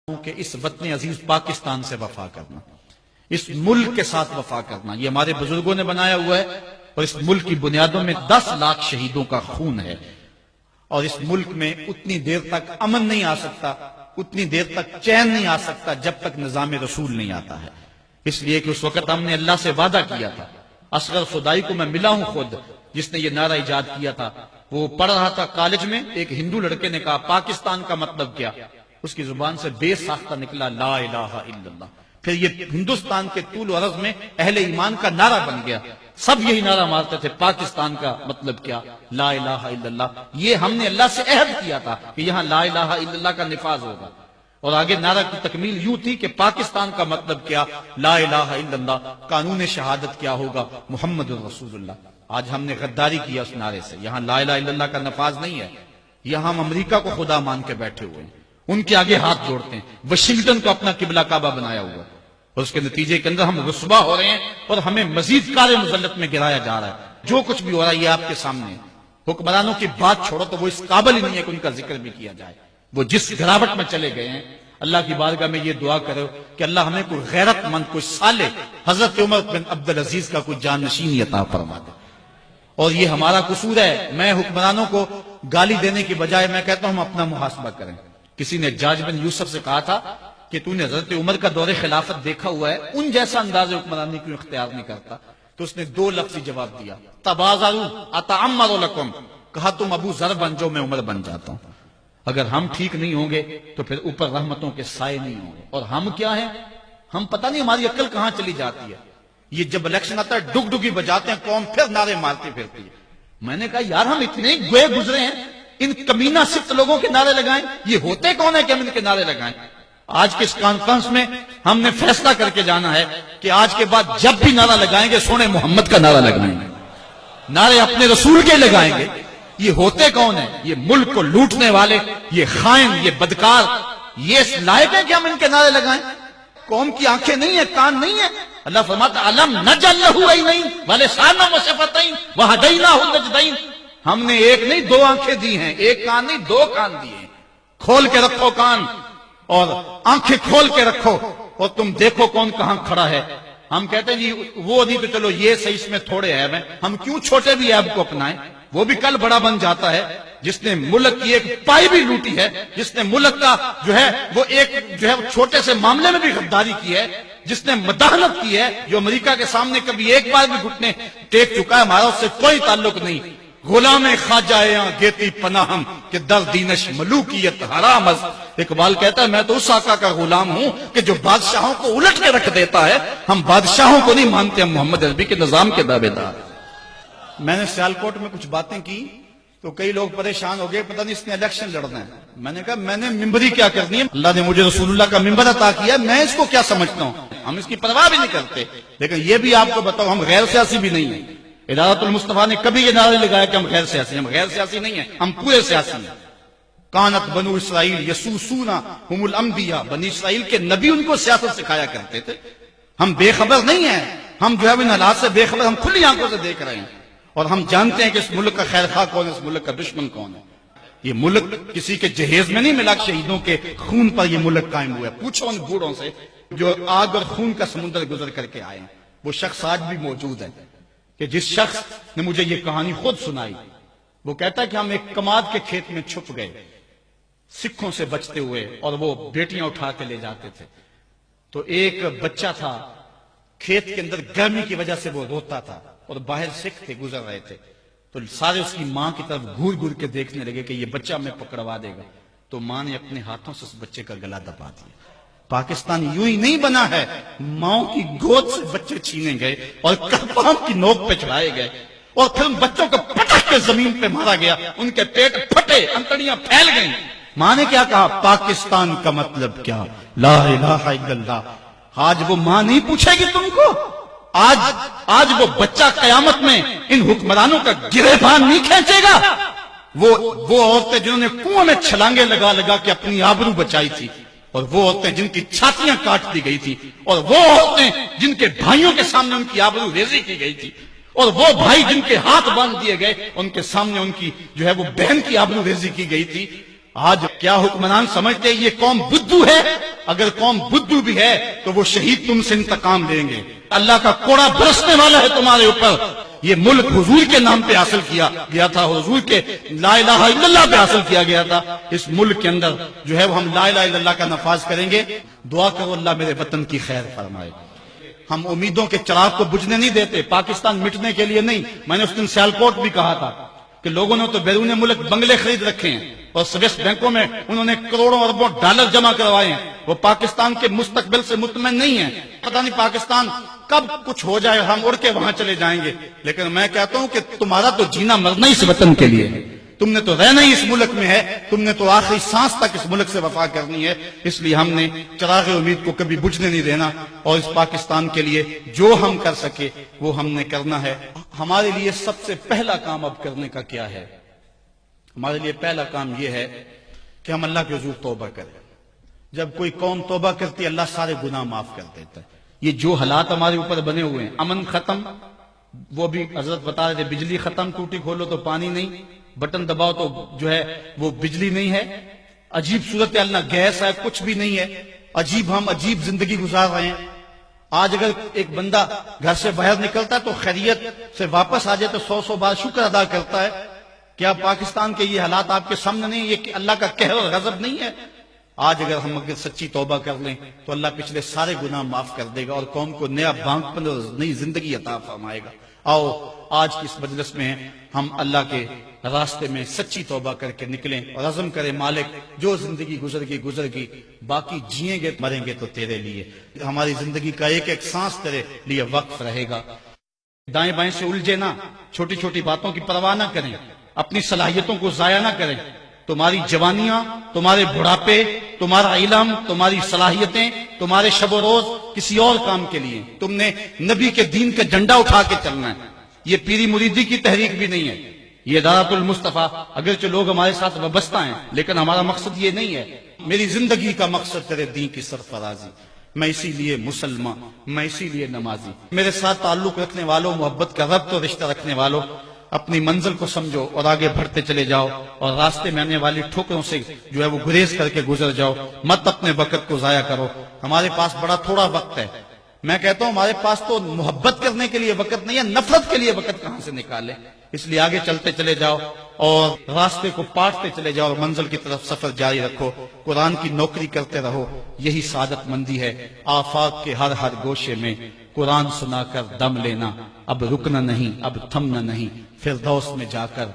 کہ اس وطن عزیز پاکستان سے وفا کرنا، اس ملک کے ساتھ وفا کرنا، یہ ہمارے بزرگوں نے بنایا ہوا ہے اور اس ملک کی بنیادوں میں 10 لاکھ شہیدوں کا خون ہے، اور اس ملک میں اتنی دیر تک امن نہیں آ سکتا، اتنی دیر تک چین نہیں آ سکتا جب تک نظام رسول نہیں آتا ہے۔ اس لیے کہ اس وقت ہم نے اللہ سے وعدہ کیا تھا۔ اصغر خدائی کو میں ملا ہوں خود، جس نے یہ نعرہ ایجاد کیا تھا۔ وہ پڑھ رہا تھا کالج میں، ایک ہندو لڑکے نے کہا پاکستان کا مطلب کیا؟ اس کی زبان سے بے ساختہ نکلا لا الہ الا اللہ۔ پھر یہ ہندوستان کے طول و عرض میں اہل ایمان کا نعرہ بن گیا، سب یہی نعرہ مارتے تھے پاکستان کا مطلب کیا؟ لا الہ الا اللہ۔ یہ ہم نے اللہ سے عہد کیا تھا کہ یہاں لا الہ الا اللہ کا نفاذ ہوگا، اور آگے نعرہ کی تکمیل یوں تھی کہ پاکستان کا مطلب کیا؟ لا الہ الا اللہ۔ قانون شہادت کیا ہوگا؟ محمد رسول اللہ۔ آج ہم نے غداری کیا اس نعرے سے، یہاں لا الہ الا اللہ کا نفاذ نہیں ہے، یہاں ہم امریکہ کو خدا مان کے بیٹھے ہوئے ہیں، ان کے آگے ہاتھ جوڑتے ہیں، واشنگٹن کو اپنا قبلہ کعبہ بنایا ہوا ہے، اور اس کے نتیجے کے اندر ہم رسوا ہو رہے ہیں اور ہمیں مزید کار مذلت میں گرایا جا رہا ہے۔ جو کچھ بھی ہو رہا ہے یہ آپ کے سامنے ہے۔ حکمرانوں کی بات چھوڑو تو وہ اس قابل ہی نہیں ہے کہ ان کا ذکر بھی کیا جائے، وہ جس گراوٹ میں چلے گئے ہیں۔ اللہ کی بارگاہ میں یہ دعا کرو کہ اللہ ہمیں کوئی غیرت مند، کوئی صالح حضرت عمر بن عبدالعزیز کا کوئی جانشین عطا فرما دے۔ اور یہ ہمارا قصور ہے، میں حکمرانوں کو گالی دینے کی بجائے میں کہتا ہوں ہم اپنا محاسبہ کریں۔ کسی نے حجاج بن یوسف سے کہا تھا کہ تو نے حضرت عمر کا دور خلافت دیکھا ہوا ہے، ان جیسا انداز حکمرانی کیوں اختیار نہیں کرتا؟ تو اس نے 2 لفظی جواب دیا، تبازروا اتعمر لکم، کہا تم ابو ذر بن جاؤ میں عمر بن جاتا ہوں۔ اگر ہم ٹھیک نہیں ہوں گے تو پھر اوپر رحمتوں کے سائے نہیں ہوں گے، اور ہم کیا ہیں؟ ہم پتہ نہیں ہماری عقل کہاں چلی جاتی ہے۔ یہ جب الیکشن آتا ہے ڈگ ڈگی بجاتے ہیں، قوم پھر نعرے مارتی پھرتی ہے۔ میں نے کہا یار ہم اتنے گئے گزرے ہیں، ان کمینہ صفت لوگوں کے نعرے لگائیں، یہ ہوتے کون ہیں کہ ہم ان کے نعرے لگائیں؟ آج کے اس کانفرنس میں ہم نے فیصلہ کر کے جانا ہے کہ آج کے بعد جب بھی نعرہ لگائیں گے سونے محمد کا نعرہ لگائیں گے، نعرے اپنے رسول کے لگائیں گے۔ یہ ہوتے کون ہیں؟ یہ ملک کو لوٹنے والے، یہ خائن، یہ بدکار، یہ اس لائق ہے کہ ہم ان کے نعرے لگائیں؟ قوم کی آنکھیں نہیں ہیں، کان نہیں ہیں؟ اللہ فرماتا علم نجعل لہ عینین ولسانا وشفتین وہدیناہ النجدین۔ ہم نے ایک نہیں 2 آنکھیں دی ہیں، ایک کان نہیں 2 کان دیے ہیں۔ کھول کے رکھو کان اور آنکھیں کھول کے رکھو اور تم دیکھو کون کہاں کھڑا ہے۔ ہم کہتے ہیں جی وہ نہیں تو چلو یہ صحیح، اس میں تھوڑے عیب ہیں، ہم کیوں چھوٹے بھی عیب کو اپنائیں؟ وہ بھی کل بڑا بن جاتا ہے، جس نے ملک کی ایک پائی بھی لوٹی ہے، جس نے ملک کا جو ہے وہ ایک جو ہے چھوٹے سے معاملے میں بھی غداری کی ہے، جس نے مداحنت کی ہے، جو امریکہ کے سامنے کبھی ایک بار بھی گھٹنے ٹیک چکا ہے، ہمارا اس سے کوئی تعلق نہیں۔ غلام خواجہ گیتی پناہم کہ در دینش ملوکیت حرام از۔ اقبال کہتا ہے میں تو اس آقا کا غلام ہوں کہ جو بادشاہوں کو الٹ کے رکھ دیتا ہے۔ ہم بادشاہوں کو نہیں مانتے، ہم محمد عربی کے نظام کے دعوے دار۔ میں نے سیالکوٹ میں کچھ باتیں کی تو کئی لوگ پریشان ہو گئے، پتہ نہیں اس نے الیکشن لڑنا ہے۔ میں نے کہا میں نے ممبری کیا کرنی ہے؟ اللہ نے مجھے رسول اللہ کا ممبر عطا کیا، میں اس کو کیا سمجھتا ہوں؟ ہم اس کی پرواہ بھی نہیں کرتے۔ لیکن یہ بھی آپ کو بتاؤ ہم غیر سیاسی بھی نہیں ہیں۔ ادارت المصطفیٰ نے کبھی یہ نعرہ لگایا کہ ہم غیر سیاسی ہیں؟ ہم غیر سیاسی نہیں ہیں، ہم پورے سیاسی ہیں۔ کانت بنو اسرائیل یسوسون ہم الانبیاء، بنی اسرائیل کے نبی ان کو سیاست سکھایا کرتے تھے۔ ہم بے خبر نہیں ہیں، ہم جو ہے ان حالات سے بے خبر، ہم کھلی آنکھوں سے دیکھ رہے ہیں، اور ہم جانتے ہیں کہ اس ملک کا خیر خواہ کون ہے، اس ملک کا دشمن کون ہے۔ یہ ملک کسی کے جہیز میں نہیں ملا، شہیدوں کے خون پر یہ ملک قائم ہوا ہے۔ پوچھو ان بوڑھوں سے جو آگ اور خون کا سمندر گزر کر کے آئے ہیں، وہ شخص آج بھی موجود ہے کہ جس شخص نے مجھے یہ کہانی خود سنائی، وہ کہتا ہے کہ ہم ایک کماد کے کھیت میں چھپ گئے سکھوں سے بچتے ہوئے، اور وہ بیٹیاں اٹھا کے لے جاتے تھے۔ تو ایک بچہ تھا کھیت کے اندر، گرمی کی وجہ سے وہ روتا تھا، اور باہر سکھ تھے گزر رہے تھے، تو سارے اس کی ماں کی طرف گھور گھور کے دیکھنے لگے کہ یہ بچہ ہمیں پکڑوا دے گا۔ تو ماں نے اپنے ہاتھوں سے اس بچے کا گلا دبا دیا۔ پاکستان یوں ہی نہیں بنا ہے، ماؤں کی گود سے بچے چھینے گئے اور کرپام کی نوک پہ چڑھائے گئے، اور پھر ان بچوں کو پٹک کے زمین پہ مارا گیا، ان کے پیٹ پھٹے، انتڑیاں پھیل گئیں۔ ماں نے کیا کہا؟ پاکستان کا مطلب کیا؟ لا الہ الا اللہ۔ آج وہ ماں نہیں پوچھے گی تم کو، آج وہ بچہ قیامت میں ان حکمرانوں کا گریبان نہیں کھینچے گا۔ وہ عورتیں جنہوں نے کنویں میں چھلانگے لگا لگا کے اپنی آبرو بچائی تھی، اور وہ عورتیں جن کی چھاتیاں کاٹ دی گئی تھی، اور وہ عورتیں جن کے بھائیوں کے سامنے ان کی آبرو ریزی کی گئی تھی، اور وہ بھائی جن کے ہاتھ باندھ دیے گئے ان کے سامنے ان کی جو ہے وہ بہن کی آبرو ریزی کی گئی تھی۔ آج کیا حکمران سمجھتے یہ قوم بدھو ہے اگر قوم بدھو بھی ہے تو وہ شہید تم سے انتقام لیں گے. اللہ کا کوڑا برسنے والا ہے تمہارے اوپر. یہ ملک حضور کے نام پہ حاصل کیا گیا تھا, حضور کے لا الہ الا اللہ پہ حاصل کیا گیا تھا. اس ملک کے اندر جو ہے وہ ہم لا الہ الا اللہ کا نفاذ کریں گے. دعا کرو اللہ میرے وطن کی خیر فرمائے. ہم امیدوں کے چراغ کو بجھنے نہیں دیتے, پاکستان مٹنے کے لیے نہیں. میں نے اس دن سیالکوٹ بھی کہا تھا کہ لوگوں نے تو بیرون ملک بنگلے خرید رکھے ہیں اور سویس بینکوں میں انہوں نے کروڑوں اربوں ڈالر جمع کروائے ہیں. وہ پاکستان کے مستقبل سے مطمئن نہیں ہیں. پتہ نہیں پاکستان کب کچھ ہو جائے, ہم اڑ کے وہاں چلے جائیں گے. لیکن میں کہتا ہوں کہ تمہارا تو جینا مرنا اس وطن کے لیے ہے. تم نے تو رہنا ہی اس ملک میں ہے, تم نے تو آخری سانس تک اس ملک سے وفا کرنی ہے. اس لیے ہم نے چراغ امید کو کبھی بجھنے نہیں دینا, اور اس پاکستان کے لیے جو ہم کر سکے وہ ہم نے کرنا ہے. ہمارے لیے سب سے پہلا کام اب کرنے کا کیا ہے؟ ہمارے لیے پہلا کام یہ ہے کہ ہم اللہ کے حضور توبہ کریں. جب کوئی قوم توبہ کرتی ہے اللہ سارے گناہ معاف کر دیتا ہے. یہ جو حالات ہمارے اوپر بنے ہوئے ہیں, امن ختم, وہ بھی حضرت بتا رہے تھے, بجلی ختم, ٹوٹی کھولو تو پانی نہیں, بٹن دباؤ تو جو ہے وہ بجلی نہیں ہے, عجیب صورتحال, نہ گیس ہے, کچھ بھی نہیں ہے. ہم عجیب زندگی گزار رہے ہیں. آج اگر ایک بندہ گھر سے باہر نکلتا ہے تو خیریت سے واپس آ جائے تو 100 بار شکر ادا کرتا ہے. کیا پاکستان کے یہ حالات آپ کے سامنے نہیں, یہ اللہ کا قہر اور غضب نہیں ہے؟ آج اگر ہم سچی توبہ کر لیں تو اللہ پچھلے سارے گناہ معاف کر دے گا اور قوم کو نیا بانکپن اور نئی زندگی عطا فرمائے گا. آؤ آج کی اس مجلس میں ہم اللہ کے راستے میں سچی توبہ کر کے نکلیں اور عزم کریں, مالک جو زندگی گزر گئی باقی جیئیں گے مریں گے تو تیرے لیے. ہماری زندگی کا ایک ایک سانس تیرے لیے وقف رہے گا. دائیں بائیں سے الجھے نہ, چھوٹی چھوٹی باتوں کی پرواہ نہ کریں, اپنی صلاحیتوں کو ضائع نہ کریں. تمہاری جوانیاں, تمہارے بڑھاپے, تمہارا علم, تمہاری صلاحیتیں, تمہارے شب و روز کسی اور کام کے لیے. تم نے نبی کے دین کا جھنڈا اٹھا کے چلنا ہے. یہ پیری مریدی کی تحریک بھی نہیں ہے, یہ دعوت المصطفیٰ. اگرچہ لوگ ہمارے ساتھ وابستہ ہیں لیکن ہمارا مقصد یہ نہیں ہے. میری زندگی کا مقصد تیرے دین کی سرفرازی. میں اسی لیے مسلمان, میں اسی لیے نمازی. میرے ساتھ تعلق رکھنے والوں, محبت کا ربط و رشتہ رکھنے والوں, اپنی منزل کو سمجھو اور آگے بڑھتے چلے جاؤ, اور راستے میں آنے والی ٹھوکروں سے جو ہے وہ گریز کر کے گزر جاؤ. مت اپنے وقت کو ضائع کرو. ہمارے پاس بڑا تھوڑا وقت ہے. میں کہتا ہوں ہمارے پاس تو محبت کرنے کے لیے وقت نہیں ہے, نفرت کے لیے وقت کہاں سے نکالے. اس لیے آگے چلتے چلے جاؤ اور راستے کو پاٹتے چلے جاؤ اور منزل کی طرف سفر جاری رکھو. قرآن کی نوکری کرتے رہو, یہی سعادت مندی ہے. آفاق کے ہر گوشے میں قرآن سنا کر دم لینا, اب رکنا نہیں, اب تھمنا نہیں, فردوس میں جا کر